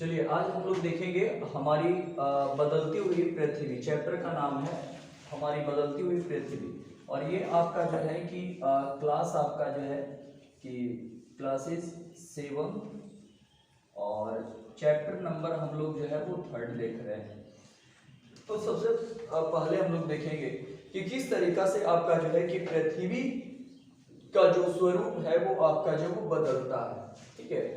चलिए आज हम लोग देखेंगे हमारी बदलती हुई पृथ्वी। चैप्टर का नाम है हमारी बदलती हुई पृथ्वी। और ये आपका जो है कि क्लास आपका जो है कि क्लासेस 7 और चैप्टर नंबर हम लोग जो है वो 3rd देख रहे हैं। तो सबसे पहले हम लोग देखेंगे कि किस तरीका से आपका जो है कि पृथ्वी का जो स्वरूप है वो आपका जो वो बदलता है। ठीक है,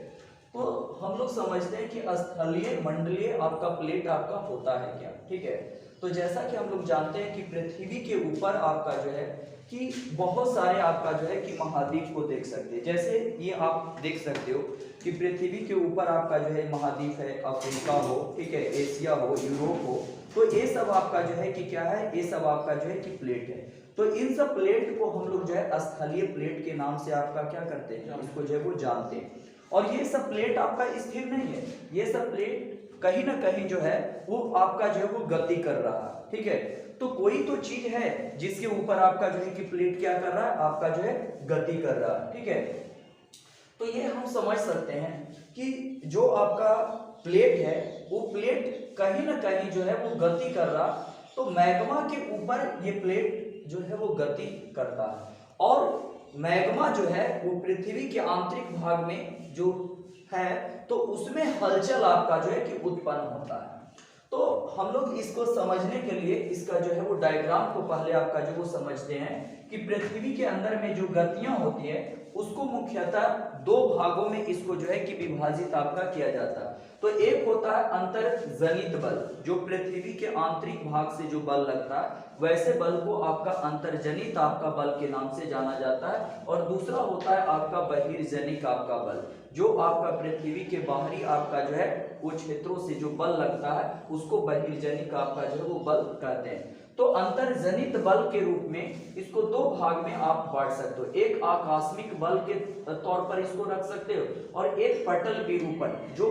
तो हम लोग समझते हैं कि स्थलीय मंडलीय आपका प्लेट आपका होता है क्या। ठीक है, तो जैसा कि हम लोग जानते हैं कि पृथ्वी के ऊपर आपका जो है कि बहुत सारे आपका जो है कि महाद्वीप को देख सकते हैं। जैसे ये आप देख सकते हो कि पृथ्वी के ऊपर आपका जो है महाद्वीप है, अफ्रीका हो, ठीक है, एशिया हो, यूरोप हो, तो ये सब आपका जो है कि क्या है, ये सब आपका जो है कि प्लेट है। तो इन सब प्लेट को हम लोग जो है स्थलीय प्लेट के नाम से आपका क्या करते हैं, इसको जो है वो जानते हैं। और ये सब प्लेट आपका स्थिर नहीं है, ये सब प्लेट कहीं ना कहीं जो है वो आपका जो है वो गति कर रहा है। ठीक है, तो कोई तो चीज है जिसके ऊपर आपका जो है कि प्लेट क्या कर रहा है, आपका जो है गति कर रहा है। ठीक है, तो ये हम समझ सकते हैं कि जो आपका प्लेट है वो प्लेट कहीं ना कहीं जो है वो गति कर रहा, तो मैग्मा के ऊपर ये प्लेट जो है वो गति करता है। और मैग्मा जो है वो पृथ्वी के आंतरिक भाग में जो है तो उसमें हलचल आपका जो है कि उत्पन्न होता है। तो हम लोग इसको समझने के लिए इसका जो है वो डायग्राम को पहले आपका जो वो समझते हैं कि पृथ्वी के अंदर में जो गतियां होती है उसको मुख्यतः 2 भागों में इसको जो है कि विभाजित आपका किया जाता है। तो एक होता है अंतर्जनित बल, जो पृथ्वी के आंतरिक भाग से जो बल लगता है वैसे बल को आपका अंतर्जनित आपका बल के नाम से जाना जाता है। और दूसरा होता है आपका बहिर्जनिक आपका बल, जो आपका पृथ्वी के बाहरी आपका जो है वो क्षेत्रों से जो बल लगता है उसको बहिर्जनिक आपका जो है वो बल कहते हैं। तो अंतर्जनित बल के रूप में इसको 2 भाग में आप बांट सकते हो। एक आकस्मिक बल के तौर पर इसको रख सकते हो और एक पटल विरूपण, जो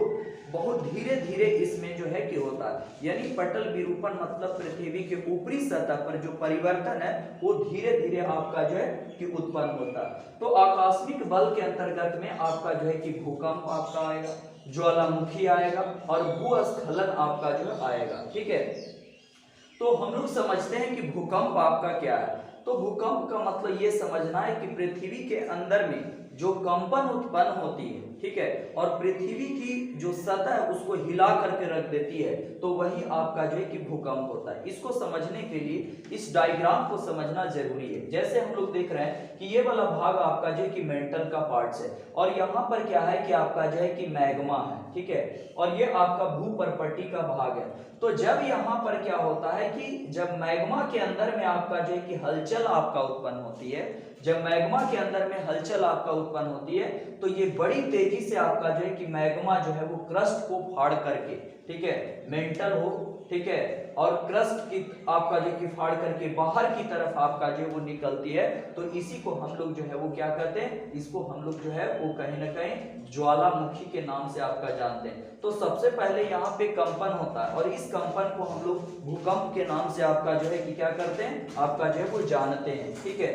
बहुत धीरे धीरे इसमें जो है कि होता है। यानी पटल विरूपण मतलब पृथ्वी के ऊपरी सतह पर जो परिवर्तन है वो धीरे धीरे आपका जो है कि उत्पन्न होता है। तो आकस्मिक बल के अंतर्गत में आपका जो है कि भूकंप आपका आएगा, ज्वालामुखी आएगा और भूस्खलन आपका जो आएगा। ठीक है, तो हम लोग समझते हैं कि भूकंप आपका क्या है। तो भूकंप का मतलब ये समझना है कि पृथ्वी के अंदर में जो कंपन उत्पन्न होती है, ठीक है, और पृथ्वी की जो सतह है उसको हिला करके रख देती है, तो वही आपका जो है कि भूकंप होता है। इसको समझने के लिए इस डायग्राम को समझना जरूरी है। जैसे हम लोग देख रहे हैं कि ये वाला भाग आपका जो है कि मेंटल का पार्ट्स है और यहाँ पर क्या है कि आपका जो है कि मैग्मा है। ठीक है, और ये आपका भूपर्पटी का भाग है। तो जब यहाँ पर क्या होता है कि जब मैग्मा के अंदर में आपका जो है कि हलचल आपका उत्पन्न होती है, जब मैग्मा के अंदर में हलचल आपका उत्पन्न होती है तो ये बड़ी तेजी से आपका जो है कि मैग्मा जो है वो क्रस्ट को फाड़ करके, ठीक है, मेंटल हो, ठीक है, और क्रस्ट की आपका जो कि फाड़ करके बाहर की तरफ आपका जो वो निकलती है। तो इसी को हम लोग जो है वो क्या कहते हैं, इसको हम लोग जो है वो कहीं ना कहीं ज्वालामुखी के नाम से आपका जानते हैं। तो सबसे पहले यहाँ पे कंपन होता है और इस कंपन को हम लोग भूकंप के नाम से आपका जो है कि क्या करते हैं, आपका जो है वो जानते हैं। ठीक है,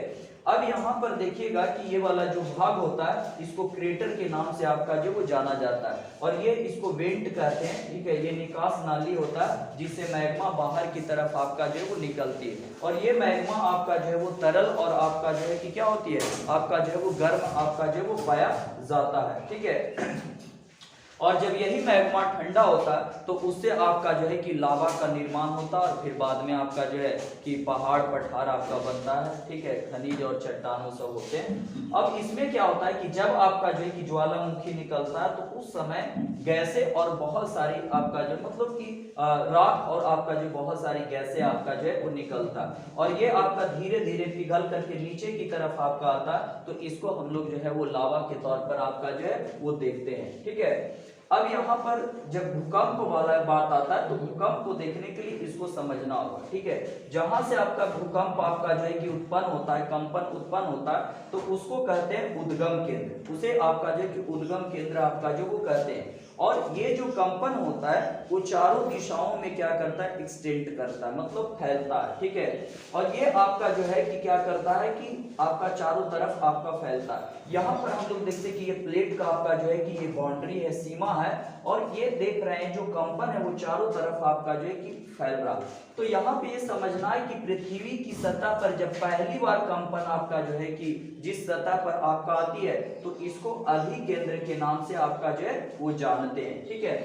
अब यहाँ पर देखिएगा कि ये वाला जो भाग होता है इसको क्रेटर के नाम से आपका जो वो जाना जाता है और ये इसको वेंट कहते हैं। ठीक है, ये निकास नाली होता है जिससे मैग्मा बाहर की तरफ आपका जो है वो निकलती है और ये मैग्मा आपका जो है वो तरल और आपका जो है कि क्या होती है, आपका जो है वो गर्म आपका जो है वो पाया जाता है। ठीक है, और जब यही मैग्मा ठंडा होता है तो उससे आपका जो है कि लावा का निर्माण होता है और फिर बाद में आपका जो है कि पहाड़ पठार आपका बनता है। ठीक है, खनिज और चट्टानों सब होते हैं। अब इसमें क्या होता है कि जब आपका जो है कि ज्वालामुखी निकलता है तो उस समय गैसें और बहुत सारी आपका जो मतलब कि राख और आपका जो बहुत सारी गैसें आपका जो है वो निकलता है और ये आपका धीरे धीरे पिघल करके नीचे की तरफ आपका आता है। तो इसको हम लोग जो है वो लावा के तौर पर आपका जो है वो देखते हैं। ठीक है, अब यहाँ पर जब भूकंप वाला बात आता है तो भूकंप को देखने के लिए इसको समझना होगा। ठीक है, जहां से आपका भूकंप आपका जो है कि उत्पन्न होता है, कंपन उत्पन्न होता है, तो उसको कहते हैं उद्गम केंद्र, उसे आपका जो है कि उद्गम केंद्र आपका जो वो कहते हैं। और ये जो कंपन होता है वो चारों दिशाओं में क्या करता है, एक्सटेंड करता है, मतलब फैलता है, ठीक है। और ये आपका जो है कि क्या करता है कि आपका चारों तरफ आपका फैलता है। यहाँ पर हम लोग देखते हैं कि ये प्लेट का आपका जो है कि ये बाउंड्री है, सीमा है, और ये देख रहे हैं जो कंपन है वो चारों तरफ आपका जो है कि फैल रहा। तो यहाँ पे ये समझना है कि पृथ्वी की सतह पर जब पहली बार कंपन आपका जो है कि जिस सतह पर आपका आती है तो इसको अधिकेंद्र के नाम से आपका जो है वो जानते हैं, ठीक है।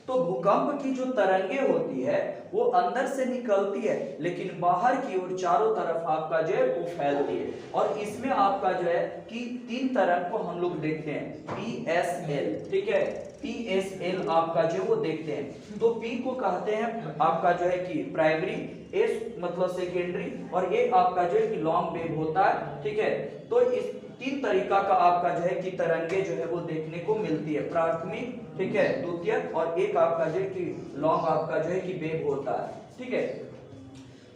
तो भूकंप की जो तरंगे होती है वो अंदर से निकलती है लेकिन बाहर की ओर चारों तरफ आपका जो है वो फैलती है। और इसमें आपका जो है कि 3 तरंग को हम लोग देखते हैं, PSL, ठीक है, PSL आपका जो वो देखते हैं। तो P को कहते हैं आपका जो है कि प्राइमरी, S मतलब सेकेंडरी, और ये आपका जो है कि लॉन्ग वेव होता है, ठीक है। तो इस 3 तरीका का आपका जो है कि तरंगे जो है वो देखने को मिलती है, प्राथमिक, ठीक है, द्वितीयक, और एक आपका जो है कि लॉन्ग आपका जो है कि वेव होता है, ठीक है।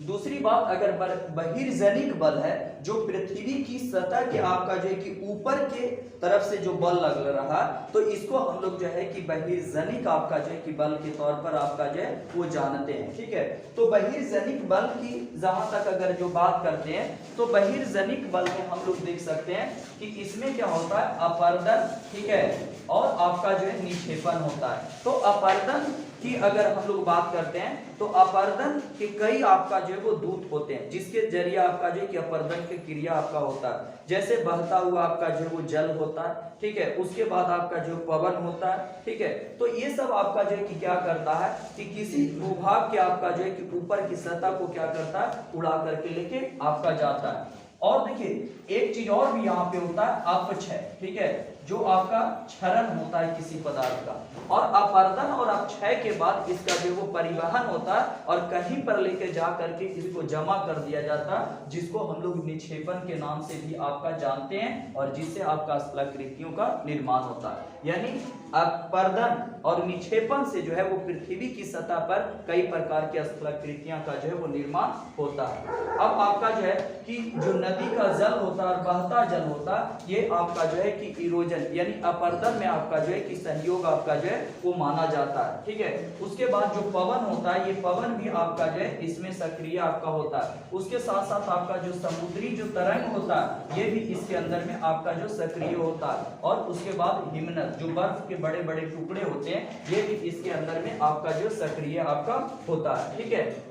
दूसरी बात, अगर बहिर्जनिक बल है जो पृथ्वी की सतह के आपका जो है कि ऊपर के तरफ से जो बल लग रहा तो इसको हम लोग जो है कि बहिर्जनिक आपका जो है कि बल के तौर पर आपका जो है वो जानते हैं, ठीक है। तो बहिर्जनिक बल की जहां तक अगर जो बात करते हैं तो बहिर्जनिक बल में हम लोग देख सकते हैं कि इसमें क्या होता है, अपर्दन, ठीक है, और आपका जो है निक्षेपण होता है। तो अपर्दन की अगर हम लोग बात करते हैं तो अपर्दन के कई आपका जो है वो दूत होते हैं जिसके जरिए आपका जो है कि अपर्दन की क्रिया आपका होता है। जैसे बहता हुआ आपका जो है वो जल होता है, ठीक है, उसके बाद आपका जो पवन होता है, ठीक है। तो ये सब आपका जो है कि क्या करता है कि किसी भूभाग के आपका जो है कि ऊपर की सतह को क्या करता है, उड़ा करके लेके आपका जाता है। और देखिए एक चीज और भी यहाँ पे होता है, अपक्षय, ठीक है, जो आपका क्षरण होता है किसी पदार्थ का, और अपर्दन और अपक्षय के बाद इसका जो वो परिवहन होता है और कहीं पर लेके जा करके इसको जमा कर दिया जाता है, जिसको हम लोग निक्षेपण के नाम से भी आपका जानते हैं, और जिससे आपका स्थलाकृतियों का निर्माण होता है। यानी अपर्दन और निक्षेपण से जो है वो पृथ्वी की सतह पर कई प्रकार की स्थलाकृतियां का जो है वो निर्माण होता है। अब आपका जो है कि जो नदी का जल होता है और बहता जल होता है, ये आपका जो है कि इरोजन यानी अपर्दन में आपका जो है कि सहयोग आपका जो है वो माना जाता है, ठीक है। उसके बाद जो पवन होता है, ये पवन भी आपका जो है इसमें सक्रिय आपका होता है। उसके साथ साथ आपका जो समुद्री जो तरंग होता है ये भी इसके अंदर में आपका जो सक्रिय होता है। और उसके बाद हिमनद, जो बर्फ के बड़े बड़े टुकड़े होते हैं, ये भी इसके अंदर में आपका जो सक्रिय आपका होता है, ठीक है।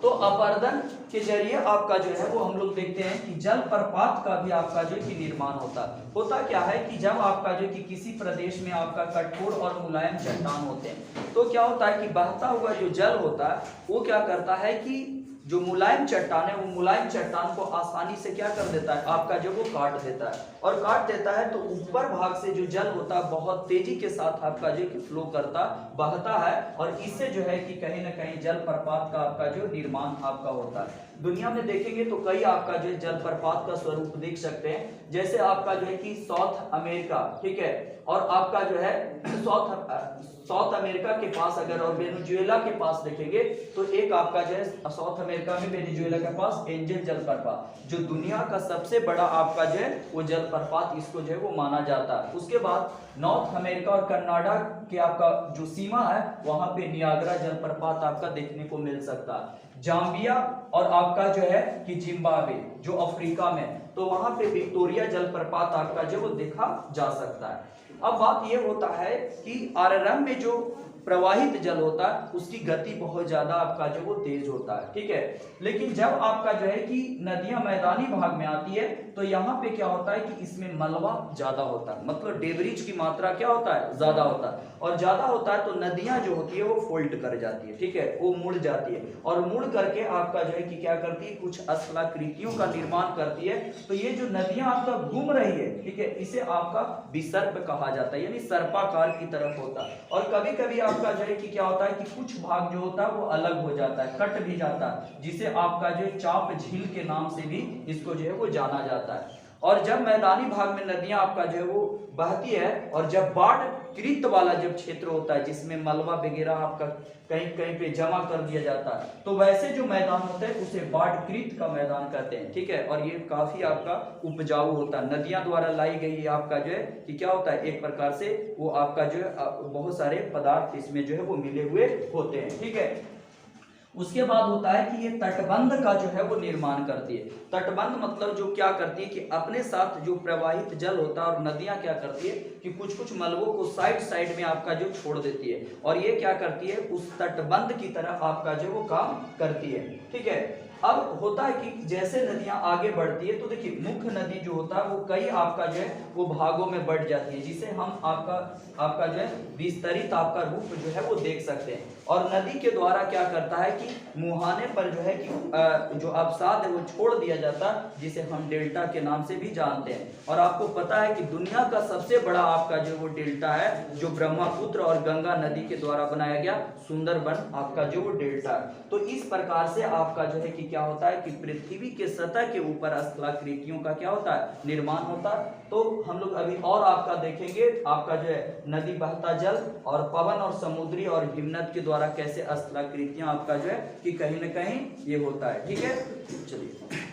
तो अपर्दन के जरिए आपका जो है वो हम लोग देखते हैं कि जल प्रपात का भी आपका जो कि निर्माण होता क्या है कि जब आपका जो कि किसी प्रदेश में आपका कठोर और मुलायम चट्टान होते हैं तो क्या होता है कि बहता हुआ जो जल होता है वो क्या करता है कि जो मुलायम चट्टान है वो मुलायम चट्टान को आसानी से क्या कर देता है, आपका जो वो काट देता है, और काट देता है तो ऊपर भाग से जो जल होता है बहुत तेजी के साथ आपका जो कि फ्लो करता बहता है, और इससे जो है कि कहीं ना कहीं जल प्रपात का आपका जो निर्माण आपका होता है। दुनिया में देखेंगे तो कई आपका जो जलप्रपात का स्वरूप देख सकते हैं, जैसे आपका जो है कि साउथ अमेरिका, ठीक है, और आपका जो है साउथ अमेरिका के पास अगर और वेनेजुएला के पास देखेंगे तो एक आपका जो है साउथ अमेरिका में वेनेजुएला के पास एंजल जलप्रपात, जो दुनिया का सबसे बड़ा आपका जो है वो जलप्रपात इसको जो है वो माना जाता है। उसके बाद नॉर्थ अमेरिका और कनाडा के आपका जो सीमा है वहां पे नियाग्रा जलप्रपात आपका देखने को मिल सकता है। जाम्बिया और आपका जो है कि जिम्बाब्वे जो अफ्रीका में, तो वहां पे विक्टोरिया जलप्रपात आपका जो वो देखा जा सकता है। अब बात ये होता है कि आररम में जो प्रवाहित जल होता है उसकी गति बहुत ज्यादा आपका जो वो तेज होता है, ठीक है। लेकिन जब आपका जो है कि नदियां मैदानी भाग में आती है तो यहाँ पे क्या होता है कि इसमें मलबा ज्यादा होता है, मतलब डेब्रिज की मात्रा क्या होता है, ज्यादा होता है, और ज्यादा होता है तो नदियां जो होती है वो फोल्ड कर जाती है, ठीक है, वो मुड़ जाती है, और मुड़ करके आपका जो है कि क्या करती है, कुछ स्थलाकृतियों का निर्माण करती है। तो ये जो नदियां आपका घूम रही है, ठीक है, इसे आपका विसर्प कहा जाता है, यानी सर्पाकार की तरफ होता है। और कभी कभी आपका जो है कि क्या होता है कि कुछ भाग जो होता है वो अलग हो जाता है, कट भी जाता है, जिसे आपका जो चाप झील के नाम से भी इसको जो है वो जाना जाता है। और जब मैदानी भाग में नदियां आपका जो है वो बहती है, और जब बाढ़ कृत वाला जब क्षेत्र होता है जिसमें मलबा वगैरह आपका कहीं कहीं पे जमा कर दिया जाता है, तो वैसे जो मैदान होते हैं उसे बाढ़ कृत का मैदान कहते हैं। ठीक है, और ये काफी आपका उपजाऊ होता है, नदियां द्वारा लाई गई आपका जो है कि क्या होता है, एक प्रकार से वो आपका जो है बहुत सारे पदार्थ इसमें जो है वो मिले हुए होते हैं। ठीक है, उसके बाद होता है कि ये तटबंध का जो है वो निर्माण करती है। तटबंध मतलब जो क्या करती है कि अपने साथ जो प्रवाहित जल होता है, और नदियां क्या करती है कि कुछ कुछ मलबों को साइड साइड में आपका जो छोड़ देती है, और ये क्या करती है उस तटबंध की तरह आपका जो वो काम करती है। ठीक है, अब होता है कि जैसे नदियां आगे बढ़ती है तो देखिए मुख्य नदी जो होता है वो कई आपका जो है वो भागों में बढ़ जाती है, जिसे हम आपका जो है विस्तरित आपका रूप जो है वो देख सकते हैं। और नदी के द्वारा क्या करता है कि मुहाने पर जो है कि जो अवसाद है वो छोड़ दिया जाता है, जिसे हम डेल्टा के नाम से भी जानते हैं। और आपको पता है कि दुनिया का सबसे बड़ा आपका जो वो डेल्टा है जो ब्रह्मपुत्र और गंगा नदी के द्वारा बनाया गया सुंदरबन आपका जो वो डेल्टा है। तो इस प्रकार से आपका जो है कि क्या होता है कि पृथ्वी के सतह के ऊपर स्थलाकृतियों का क्या होता है निर्माण होता है। तो हम लोग अभी और आपका देखेंगे आपका जो है नदी बहता जल और पवन और समुद्री और हिमनद के द्वारा कैसे स्थलाकृतियां आपका जो है कि कहीं ना कहीं ये होता है। ठीक है, चलिए।